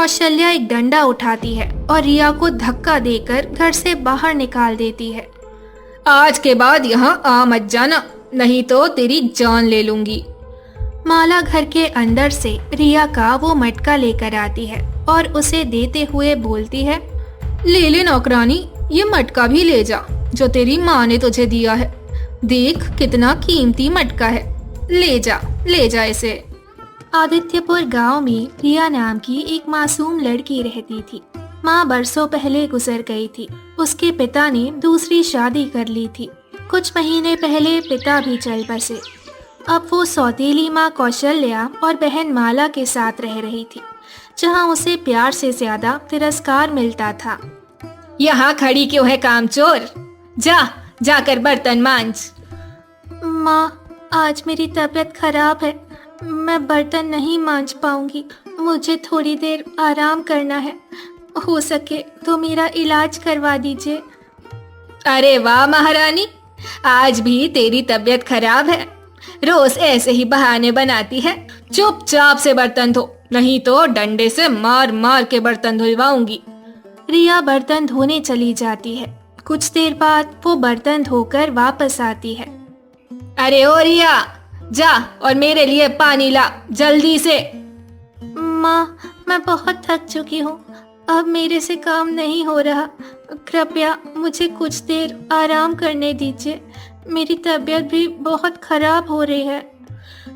कौशल्या एक डंडा उठाती है और रिया को धक्का देकर घर से बाहर निकाल देती है। आज के बाद यहाँ आ मत जाना, नहीं तो तेरी जान ले लूंगी। माला घर के अंदर से रिया का वो मटका लेकर आती है और उसे देते हुए बोलती है, ले नौकरानी, ये मटका भी ले जा जो तेरी माँ ने तुझे दिया है। देख कितना कीमती मटका है, ले जा इसे। आदित्यपुर गांव में रिया नाम की एक मासूम लड़की रहती थी। माँ बरसों पहले गुजर गई थी। उसके पिता ने दूसरी शादी कर ली थी। कुछ महीने पहले पिता भी चल बसे। अब वो सौतेली माँ कौशल्या और बहन माला के साथ रह रही थी, जहाँ उसे प्यार से ज्यादा तिरस्कार मिलता था। यहाँ खड़ी क्यों है कामचोर, जाकर बर्तन मांज। माँ, आज मेरी तबीयत खराब है, मैं बर्तन नहीं मांज पाऊंगी। मुझे थोड़ी देर आराम करना है, हो सके तो मेरा इलाज करवा दीजिए। अरे वाह महारानी, आज भी तेरी तबीयत खराब है, रोज ऐसे ही बहाने बनाती है। चुपचाप से बर्तन धो, नहीं तो डंडे से मार मार के बर्तन धुलवाऊंगी। रिया बर्तन धोने चली जाती है। कुछ देर बाद वो बर्तन धोकर वापस आती है। अरे ओ रिया, जा और मेरे लिए पानी ला जल्दी से। माँ, मैं बहुत थक चुकी हूँ, अब मेरे से काम नहीं हो रहा। कृपया मुझे कुछ देर आराम करने दीजिए, मेरी तबीयत भी बहुत खराब हो रही है।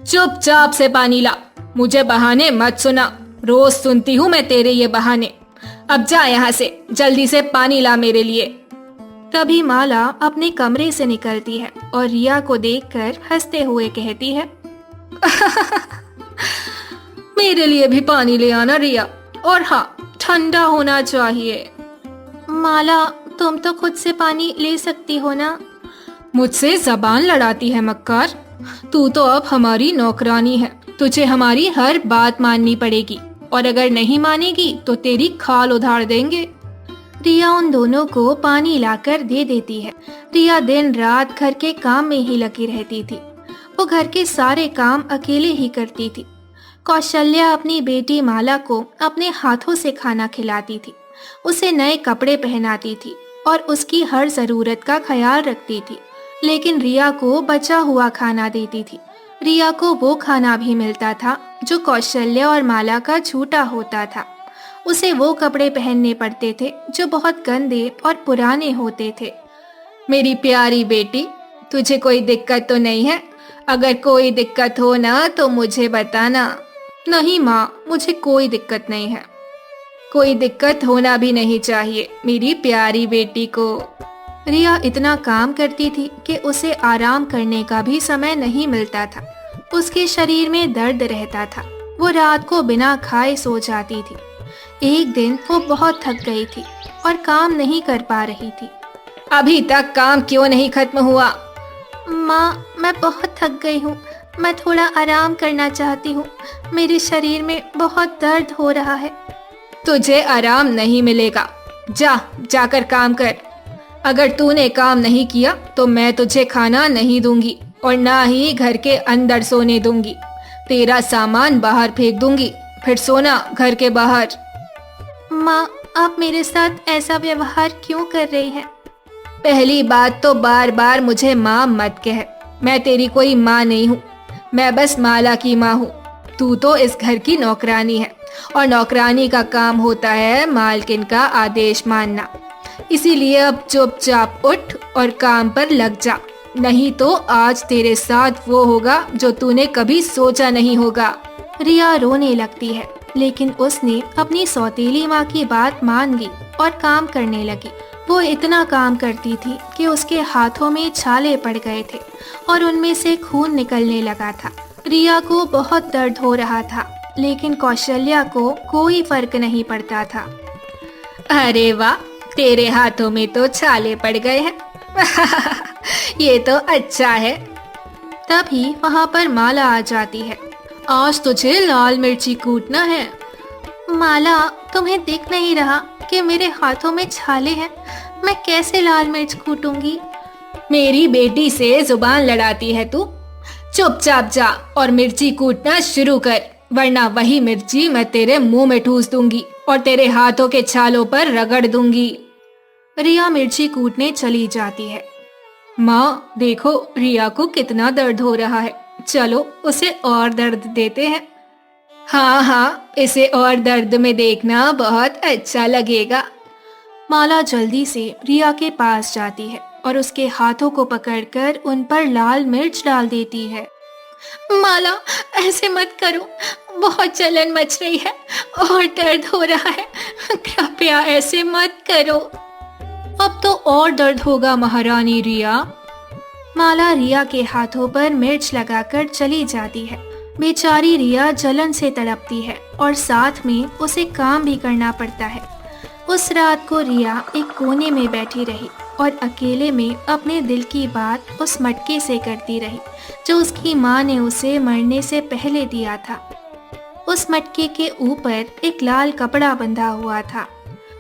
चुपचाप से पानी ला, मुझे बहाने मत सुना, रोज सुनती हूँ मैं तेरे ये बहाने। अब जा यहाँ से, जल्दी से पानी ला मेरे लिए। तभी माला अपने कमरे से निकलती है और रिया को देखकर हंसते हुए कहती है, मेरे लिए भी पानी ले आना रिया, और हाँ, ठंडा होना चाहिए। माला, तुम तो खुद से पानी ले सकती हो ना। मुझसे जबान लड़ाती है मक्कार, तू तो अब हमारी नौकरानी है, तुझे हमारी हर बात माननी पड़ेगी, और अगर नहीं मानेगी तो तेरी खाल उधार देंगे। रिया उन दोनों को पानी लाकर दे देती है। रिया दिन रात घर के काम में ही लगी रहती थी। वो घर के सारे काम अकेले ही करती थी। कौशल्या अपनी बेटी माला को अपने हाथों से खाना खिलाती थी, उसे नए कपड़े पहनाती थी और उसकी हर जरूरत का ख्याल रखती थी। लेकिन रिया को बचा हुआ खाना देती थी। रिया को वो खाना भी मिलता था जो कौशल्या और माला का छूटा होता था। उसे वो कपड़े पहनने पड़ते थे जो बहुत गंदे और पुराने होते थे। मेरी प्यारी बेटी, तुझे कोई दिक्कत तो नहीं है? अगर कोई दिक्कत हो ना तो मुझे बताना। नहीं माँ, मुझे कोई दिक्कत नहीं है। कोई दिक्कत होना भी नहीं चाहिए मेरी प्यारी बेटी को। रिया इतना काम करती थी कि उसे आराम करने का भी समय नहीं मिलता था। उसके शरीर में दर्द रहता था। वो रात को बिना खाए सो जाती थी। एक दिन वो बहुत थक गई थी और काम नहीं कर पा रही थी। अभी तक काम क्यों नहीं खत्म हुआ? माँ, मैं बहुत थक गई हूँ, मैं थोड़ा आराम करना चाहती हूँ। मेरे शरीर में बहुत दर्द हो रहा है। तुझे आराम नहीं मिलेगा, जाकर काम कर। अगर तूने काम नहीं किया तो मैं तुझे खाना नहीं दूंगी और ना ही घर के अंदर सोने दूंगी। तेरा सामान बाहर फेंक दूंगी, फिर सोना घर के बाहर। माँ, आप मेरे साथ ऐसा व्यवहार क्यों कर रही हैं? पहली बात तो बार बार मुझे माँ मत कह। मैं तेरी कोई माँ नहीं हूँ, मैं बस माला की माँ हूँ। तू तो इस घर की नौकरानी है और नौकरानी का काम होता है मालकिन का आदेश मानना। इसीलिए अब चुपचाप उठ और काम पर लग जा, नहीं तो आज तेरे साथ वो होगा जो तूने कभी सोचा नहीं होगा। रिया रोने लगती है, लेकिन उसने अपनी सौतेली माँ की बात मान ली और काम करने लगी। वो इतना काम करती थी कि उसके हाथों में छाले पड़ गए थे और उनमें से खून निकलने लगा था। रिया को बहुत दर्द हो रहा था, लेकिन कौशल्या को कोई फर्क नहीं पड़ता था। अरे वाह, तेरे हाथों में तो छाले पड़ गए हैं। ये तो अच्छा है। तभी वहाँ पर माला आ जाती है। आज तुझे लाल मिर्ची कूटना है। माला, तुम्हें दिख नहीं रहा कि मेरे हाथों में छाले हैं? मैं कैसे लाल मिर्च कूटूंगी? मेरी बेटी से जुबान लड़ाती है तू। चुपचाप जा और मिर्ची कूटना शुरू कर, वरना वही मिर्ची मैं तेरे मुंह में ठूस दूंगी। और तेरे हाथों के छालों पर रगड़ दूंगी। रिया मिर्ची कूटने चली जाती है। माँ देखो, रिया को कितना दर्द हो रहा है, चलो उसे और दर्द देते हैं। हाँ हाँ, इसे और दर्द में देखना बहुत अच्छा लगेगा। माला जल्दी से रिया के पास जाती है और उसके हाथों को पकड़कर उन पर लाल मिर्च डाल देती है। माला, ऐसे मत करो, बहुत जलन मच रही है और दर्द हो रहा है, कृपया ऐसे मत करो। अब तो और दर्द होगा महारानी रिया। माला रिया के हाथों पर मिर्च लगाकर चली जाती है। बेचारी रिया जलन से तड़पती है और साथ में उसे काम भी करना पड़ता है। उस रात को रिया एक कोने में बैठी रही और अकेले में अपने दिल की बात उस मटके से करती रही जो उसकी माँ ने उसे मरने से पहले दिया था। उस मटके के ऊपर एक लाल कपड़ा बंधा हुआ था।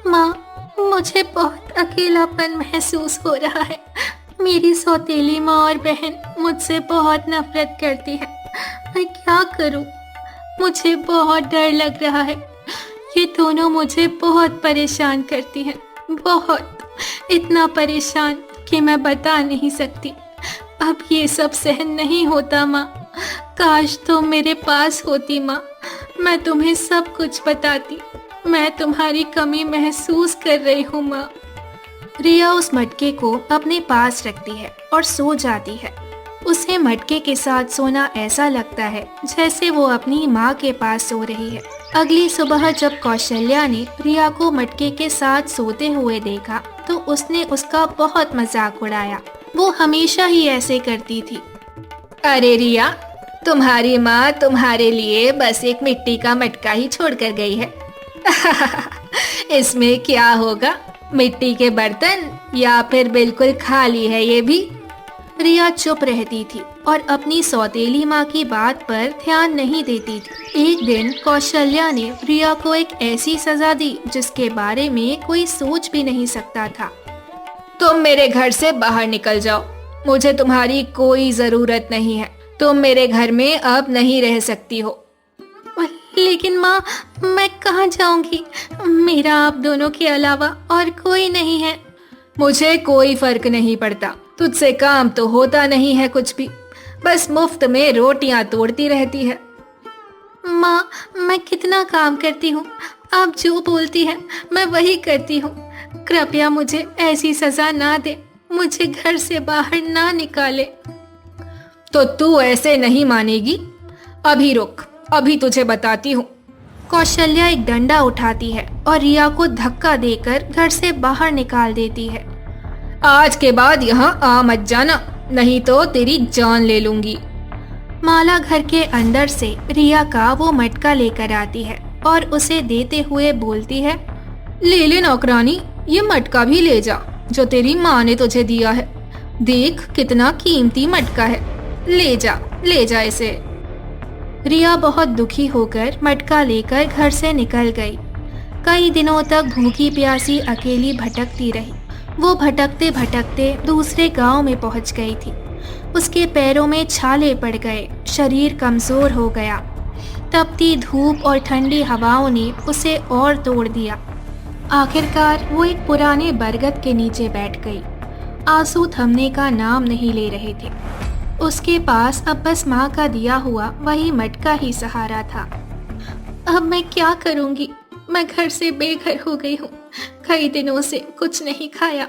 माँ, मुझे बहुत अकेलापन महसूस हो रहा है। मेरी सौतेली माँ और बहन मुझसे बहुत नफरत करती है। मैं क्या करूँ? मुझे बहुत डर लग रहा है। ये दोनों मुझे बहुत परेशान करती हैं, बहुत, इतना परेशान कि मैं बता नहीं सकती। अब ये सब सहन नहीं होता माँ। काश तुम मेरे पास होती माँ, मैं तुम्हें सब कुछ बताती। मैं तुम्हारी कमी महसूस कर रही हूँ माँ। रिया उस मटके को अपने पास रखती है और सो जाती है। उसे मटके के साथ सोना ऐसा लगता है जैसे वो अपनी माँ के पास सो रही है। अगली सुबह जब कौशल्या ने रिया को मटके के साथ सोते हुए देखा तो उसने उसका बहुत मजाक उड़ाया। वो हमेशा ही ऐसे करती थी। अरे रिया, तुम्हारी माँ तुम्हारे लिए बस एक मिट्टी का मटका ही छोड़ कर गई है। इसमें क्या होगा, मिट्टी के बर्तन या फिर बिल्कुल खाली है ये भी। रिया चुप रहती थी और अपनी सौतेली माँ की बात पर ध्यान नहीं देती थी। एक दिन कौशल्या ने रिया को एक ऐसी सजा दी जिसके बारे में कोई सोच भी नहीं सकता था। तुम मेरे घर से बाहर निकल जाओ, मुझे तुम्हारी कोई जरूरत नहीं है। तुम मेरे घर में अब नहीं रह सकती हो। लेकिन माँ, मैं कहाँ जाऊंगी? मेरा आप दोनों के अलावा और कोई नहीं है। मुझे कोई फर्क नहीं पड़ता, तुझसे काम तो होता नहीं है कुछ भी, बस मुफ्त में रोटियां तोड़ती रहती है। माँ, मैं कितना काम करती हूँ, आप जो बोलती हैं मैं वही करती हूँ। कृपया मुझे ऐसी सजा ना दे, मुझे घर से बाहर ना निकाले। तो तू ऐसे नहीं मानेगी? अभी रुक, अभी तुझे बताती हूँ। कौशल्या एक डंडा उठाती है और रिया को धक्का देकर घर से बाहर निकाल देती है। आज के बाद यहाँ आ मत जाना, नहीं तो तेरी जान ले लूंगी। माला घर के अंदर से रिया का वो मटका लेकर आती है और उसे देते हुए बोलती है, ले ले नौकरानी, ये मटका भी ले जा जो तेरी माँ ने तुझे दिया है। देख कितना कीमती मटका है, ले जा इसे। रिया बहुत दुखी होकर मटका लेकर घर से निकल गई। कई दिनों तक भूखी प्यासी अकेली भटकती रही। वो भटकते भटकते दूसरे गांव में पहुंच गई थी। उसके पैरों में छाले पड़ गए, शरीर कमजोर हो गया। तपती धूप और ठंडी हवाओं ने उसे और तोड़ दिया। आखिरकार वो एक पुराने बरगद के नीचे बैठ गई। आंसू थमने का नाम नहीं ले रहे थे। उसके पास अब बस माँ का दिया हुआ वही मटका ही सहारा था। अब मैं क्या करूँगी? मैं घर से बेघर हो गई हूँ। कई दिनों से कुछ नहीं खाया,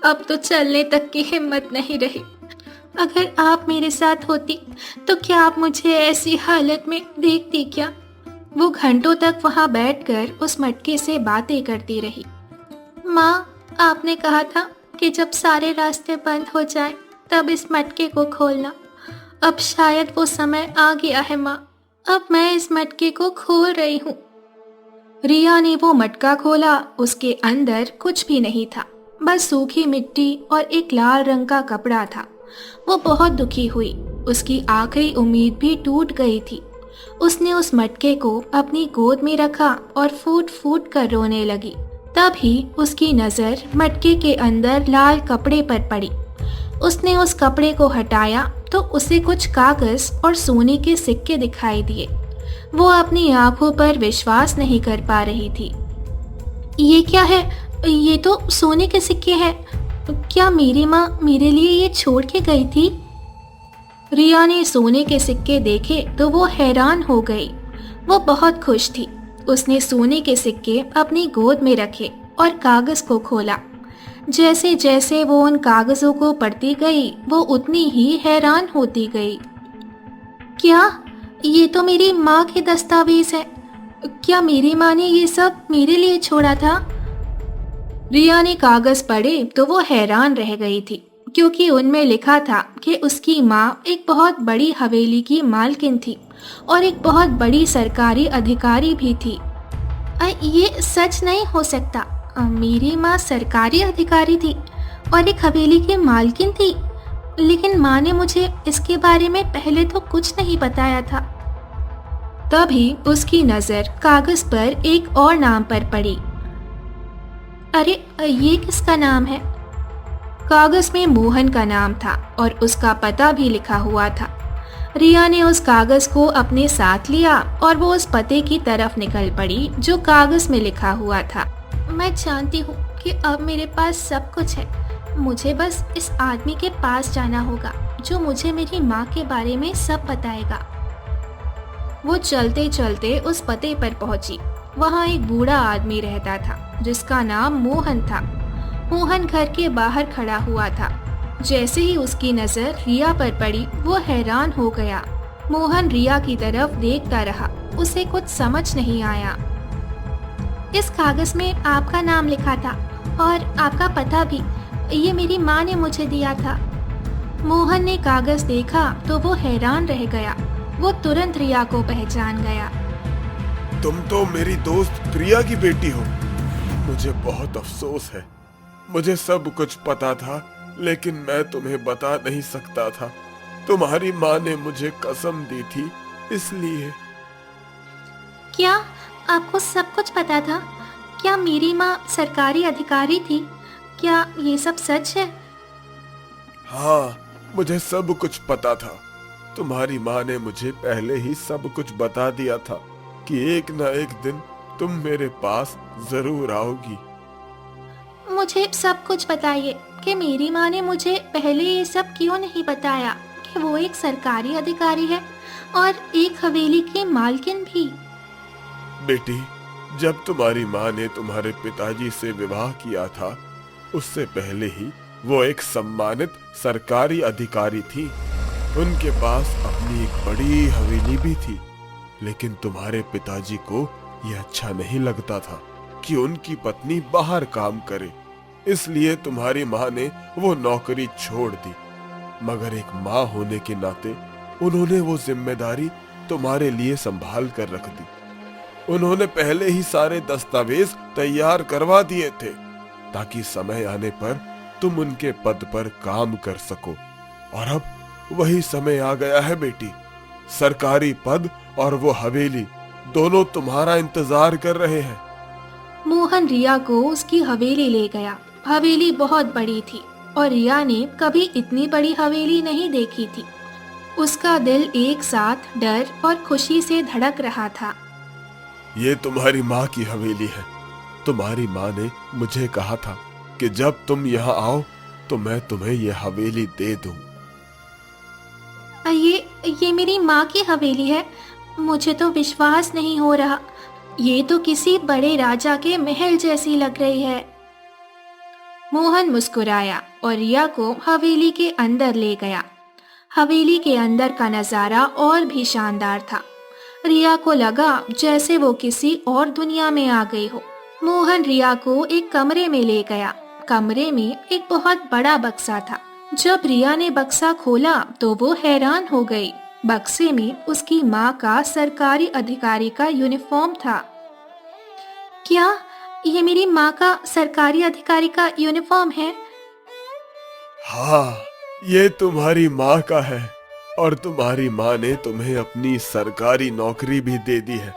अब तो चलने तक की हिम्मत नहीं रही। अगर आप मेरे साथ होती तो क्या आप मुझे ऐसी हालत में देखती क्या? वो घंटों तक वहाँ बैठकर उस मटके से बातें करती रही। माँ, आपने कहा था कि जब सारे रास्ते बंद हो जाए तब इस मटके को खोलना। अब शायद वो समय आ गया है माँ, अब मैं इस मटके को खोल रही हूँ। रिया ने वो मटका खोला। उसके अंदर कुछ भी नहीं था, बस सूखी मिट्टी और एक लाल रंग का कपड़ा था। वो बहुत दुखी हुई। उसकी आखिरी उम्मीद भी टूट गई थी। उसने उस मटके को अपनी गोद में रखा और फूट फूट कर रोने लगी। तभी उसकी नजर मटके के अंदर लाल कपड़े पर पड़ी। उसने उस कपड़े को हटाया तो उसे कुछ कागज और सोने के सिक्के दिखाई दिए। वो अपनी आंखों पर विश्वास नहीं कर पा रही थी। ये क्या है? ये तो सोने के सिक्के हैं। क्या मेरी माँ मेरे लिए ये छोड़ के गई थी? रिया ने सोने के सिक्के देखे तो वो हैरान हो गई। वो बहुत खुश थी। उसने सोने के सिक्के अपनी गोद में रखे और कागज को खोला। जैसे जैसे वो उन कागजों को पढ़ती गई, वो उतनी ही हैरान होती गई। क्या? ये तो मेरी माँ के दस्तावेज है। क्या मेरी माँ ने ये सब मेरे लिए छोड़ा था? रिया ने कागज पढ़े तो वो हैरान रह गई थी, क्योंकि उनमें लिखा था कि उसकी माँ एक बहुत बड़ी हवेली की मालकिन थी और एक बहुत बड़ी सरकारी अधिकारी भी थी। ये सच नहीं हो सकता। मेरी माँ सरकारी अधिकारी थी और एक हवेली की मालकिन थी, लेकिन माँ ने मुझे इसके बारे में पहले तो कुछ नहीं बताया था। तभी उसकी नजर कागज पर एक और नाम पर पड़ी। अरे, ये किसका नाम है? कागज में मोहन का नाम था और उसका पता भी लिखा हुआ था। रिया ने उस कागज को अपने साथ लिया और वो उस पते की तरफ निकल पड़ी जो कागज में लिखा हुआ था। मैं जानती हूँ कि अब मेरे पास सब कुछ है। मुझे बस इस आदमी के पास जाना होगा जो मुझे मेरी माँ के बारे में सब बताएगा। वो चलते चलते उस पते पर पहुंची। वहाँ एक बूढ़ा आदमी रहता था जिसका नाम मोहन था। मोहन घर के बाहर खड़ा हुआ था। जैसे ही उसकी नजर रिया पर पड़ी, वो हैरान हो गया। मोहन रिया की तरफ देखता रहा। उसे कुछ समझ नहीं आया। इस कागज में आपका नाम लिखा था और आपका पता भी। ये मेरी माँ ने मुझे दिया था। मोहन ने कागज देखा तो वो हैरान रह गया। वो तुरंत रिया को पहचान गया। तुम तो मेरी दोस्त प्रिया की बेटी हो। मुझे बहुत अफसोस है। मुझे सब कुछ पता था, लेकिन मैं तुम्हें बता नहीं सकता था। तुम्हारी माँ ने मुझे कसम दी थी, इसलिए। क्या आपको सब कुछ पता था? क्या मेरी माँ सरकारी अधिकारी थी? क्या ये सब सच है? हाँ, मुझे सब कुछ पता था। तुम्हारी माँ ने मुझे पहले ही सब कुछ बता दिया था कि एक न एक दिन तुम मेरे पास जरूर आओगी। मुझे सब कुछ बताइए कि मेरी माँ ने मुझे पहले ये सब क्यों नहीं बताया कि वो एक सरकारी अधिकारी है और एक हवेली की मालकिन भी। बेटी, जब तुम्हारी माँ ने तुम्हारे पिताजी से विवाह किया था, उससे पहले ही वो एक सम्मानित सरकारी अधिकारी थी। उनके पास अपनी एक बड़ी हवेली भी थी, लेकिन तुम्हारे पिताजी को यह अच्छा नहीं लगता था कि उनकी पत्नी बाहर काम करे, इसलिए तुम्हारी माँ ने वो नौकरी छोड़ दी। मगर एक माँ होने के नाते उन्होंने वो जिम्मेदारी तुम्हारे लिए संभाल कर रख दी। उन्होंने पहले ही सारे दस्तावेज तैयार करवा दिए थे ताकि समय आने पर तुम उनके पद पर काम कर सको। और अब वही समय आ गया है बेटी। सरकारी पद और वो हवेली दोनों तुम्हारा इंतजार कर रहे हैं। मोहन रिया को उसकी हवेली ले गया। हवेली बहुत बड़ी थी और रिया ने कभी इतनी बड़ी हवेली नहीं देखी थी। उसका दिल एक साथ डर और खुशी से धड़क रहा था। ये तुम्हारी माँ की हवेली है। तुम्हारी माँ ने मुझे कहा था कि जब तुम यहाँ आओ तो मैं तुम्हें ये हवेली दे दूं। ये मेरी माँ की हवेली है। मुझे तो विश्वास नहीं हो रहा। ये तो किसी बड़े राजा के महल जैसी लग रही है। मोहन मुस्कुराया और रिया को हवेली के अंदर ले गया। हवेली के अंदर का नजारा और भी शानदार था। रिया को लगा जैसे वो किसी और दुनिया में आ गई हो। मोहन रिया को एक कमरे में ले गया। कमरे में एक बहुत बड़ा बक्सा था। जब रिया ने बक्सा खोला तो वो हैरान हो गई। बक्से में उसकी माँ का सरकारी अधिकारी का यूनिफॉर्म था। क्या ये मेरी माँ का सरकारी अधिकारी का यूनिफॉर्म है? हाँ, ये तुम्हारी माँ का है और तुम्हारी माँ ने तुम्हें अपनी सरकारी नौकरी भी दे दी है।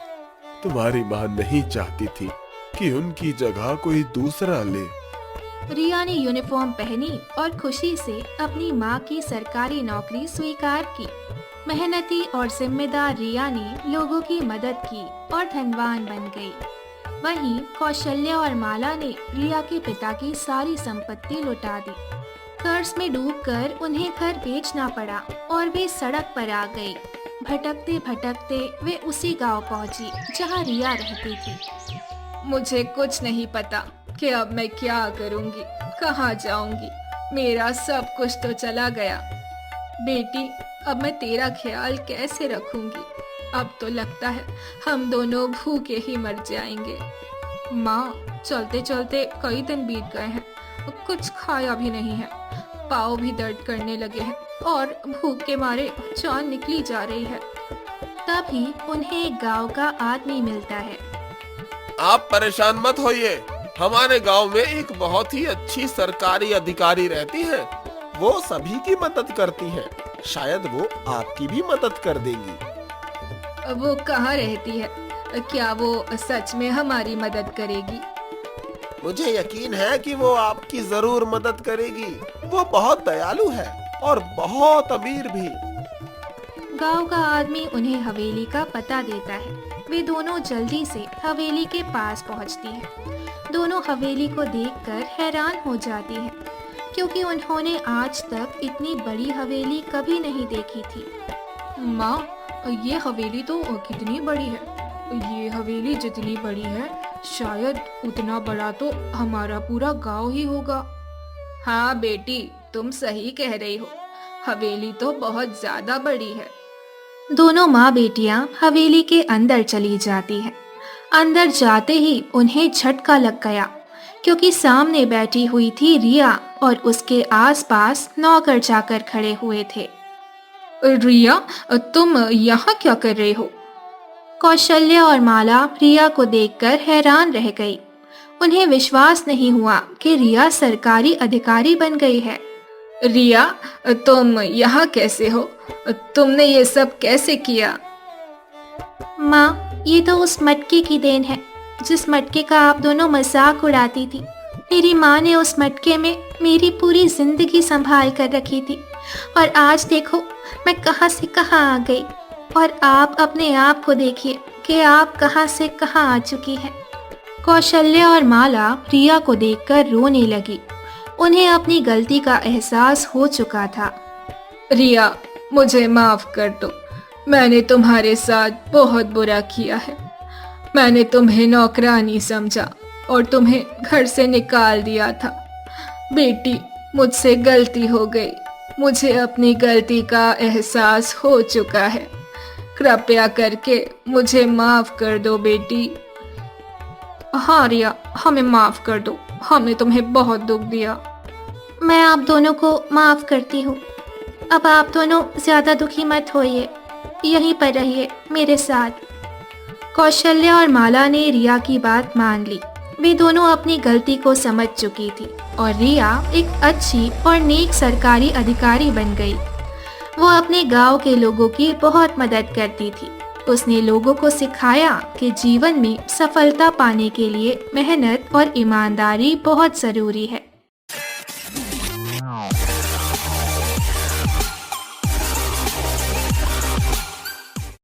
तुम्हारी माँ नहीं चाहती थी कि उनकी जगह कोई दूसरा ले। रिया ने यूनिफॉर्म पहनी और खुशी से अपनी माँ की सरकारी नौकरी स्वीकार की। मेहनती और जिम्मेदार रिया ने लोगों की मदद की और धनवान बन गई। वहीं कौशल्या और माला ने रिया के पिता की सारी संपत्ति लुटा दी। कर्ज में डूबकर उन्हें घर बेचना पड़ा और वे सड़क पर आ गई। भटकते भटकते वे उसी गांव पहुंची जहां रिया रहती थी। मुझे कुछ नहीं पता कि अब मैं क्या करूंगी, कहाँ जाऊंगी। मेरा सब कुछ तो चला गया। बेटी, अब मैं तेरा ख्याल कैसे रखूंगी? अब तो लगता है हम दोनों भूखे ही मर जाएंगे। माँ, चलते चलते कई दिन बीत गए हैं, कुछ खाया भी नहीं है, पाँव भी दर्द करने लगे हैं और भूख के मारे जान निकली जा रही है। तभी उन्हें एक गांव का आदमी मिलता है। आप परेशान मत होइए, हमारे गांव में एक बहुत ही अच्छी सरकारी अधिकारी रहती है। वो सभी की मदद करती है, शायद वो आपकी भी मदद कर देंगी। वो कहाँ रहती है? क्या वो सच में हमारी मदद करेगी? मुझे यकीन है कि वो आपकी जरूर मदद करेगी। वो बहुत दयालु है और बहुत अमीर भी। गांव का आदमी उन्हें हवेली का पता देता है। वे दोनों जल्दी से हवेली के पास पहुंचती हैं। दोनों हवेली को देखकर हैरान हो जाती हैं, क्योंकि उन्होंने आज तक इतनी बड़ी हवेली कभी नहीं देखी थी। माँ, ये हवेली तो कितनी बड़ी है। ये हवेली जितनी बड़ी है, शायद उतना बड़ा तो हमारा पूरा गांव ही होगा। हाँ बेटी, तुम सही कह रही हो, हवेली तो बहुत ज्यादा बड़ी है। दोनों माँ बेटियां हवेली के अंदर चली जाती हैं। अंदर जाते ही उन्हें झटका लग गया, क्योंकि सामने बैठी हुई थी रिया और उसके आसपास नौकर चाकर खड़े हुए थे। रिया, तुम यहाँ क्या कर रहे हो? कौशल्या और माला रिया को देखकर हैरान रह गई। उन्हें विश्वास नहीं हुआ कि रिया सरकारी अधिकारी बन गई है। रिया, तुम यहाँ कैसे हो? तुमने ये सब कैसे किया? माँ, ये तो उस मटके की देन है जिस मटके का आप दोनों मजाक उड़ाती थी। मेरी माँ ने उस मटके में मेरी पूरी जिंदगी संभाल कर रखी थी, और आज देखो मैं कहाँ से कहाँ आ गई। और आप अपने आप को देखिए कि आप कहाँ से कहाँ आ चुकी हैं। कौशल्या और माला रिया को देखकर रोने लगी। उन्हें अपनी गलती का एहसास हो चुका था। रिया, मुझे माफ कर दो। मैंने तुम्हारे साथ बहुत बुरा किया है। मैंने तुम्हें नौकरानी समझा और तुम्हें घर से निकाल दिया था। बेटी, मुझसे गलती हो गई। मुझे अपनी गलती का एहसास हो चुका है। कृपया करके मुझे माफ कर दो बेटी। हाँ रिया, हमें माफ कर दो, हमने तुम्हें बहुत दुख दिया। मैं आप दोनों को माफ करती हूँ। अब आप दोनों ज्यादा दुखी मत होइए, यहीं पर रहिए मेरे साथ। कौशल्या और माला ने रिया की बात मान ली। वे दोनों अपनी गलती को समझ चुकी थी और रिया एक अच्छी और नेक सरकारी अधिकारी बन गई। वो अपने गांव के लोगों की बहुत मदद करती थी। उसने लोगों को सिखाया कि जीवन में सफलता पाने के लिए मेहनत और ईमानदारी बहुत जरूरी है।